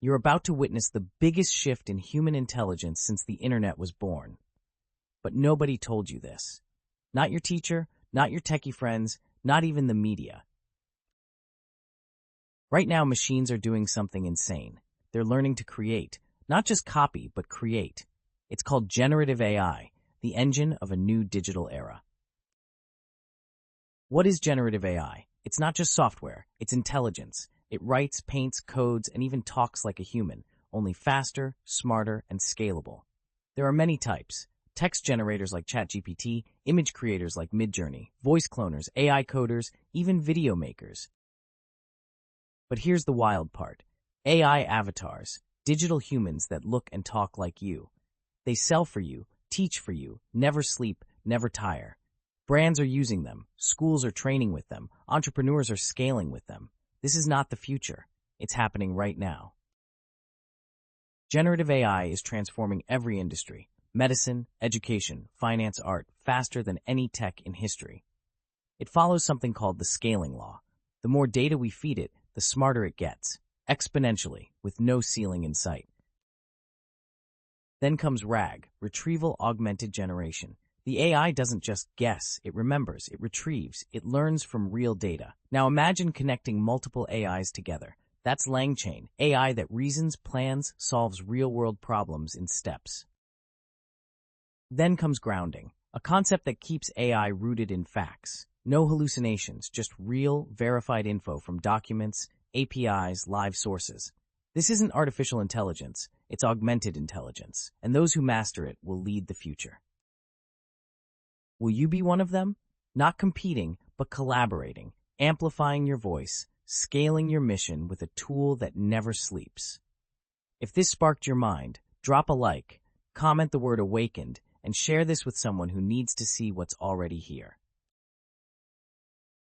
You're about to witness the biggest shift in human intelligence since the internet was born. But nobody told you this. Not your teacher, not your techie friends, not even the media. Right now, machines are doing something insane. They're learning to create, not just copy, but create. It's called generative AI, the engine of a new digital era. What is generative AI? It's not just software, it's intelligence. It writes, paints, codes, and even talks like a human, only faster, smarter, and scalable. There are many types. Text generators like ChatGPT, image creators like Midjourney, voice cloners, AI coders, even video makers. But here's the wild part. AI avatars, digital humans that look and talk like you. They sell for you, teach for you, never sleep, never tire. Brands are using them, schools are training with them, entrepreneurs are scaling with them. This is not the future. It's happening right now. Generative AI is transforming every industry, medicine, education, finance, art, faster than any tech in history. It follows something called the scaling law. The more data we feed it, the smarter it gets, exponentially, with no ceiling in sight. Then comes RAG, Retrieval Augmented Generation. The AI doesn't just guess, it remembers, it retrieves, it learns from real data. Now imagine connecting multiple AIs together. That's LangChain, AI that reasons, plans, solves real-world problems in steps. Then comes grounding, a concept that keeps AI rooted in facts. No hallucinations, just real, verified info from documents, APIs, live sources. This isn't artificial intelligence, it's augmented intelligence, and those who master it will lead the future. Will you be one of them? Not competing, but collaborating, amplifying your voice, scaling your mission with a tool that never sleeps. If this sparked your mind, drop a like, comment the word awakened, and share this with someone who needs to see what's already here.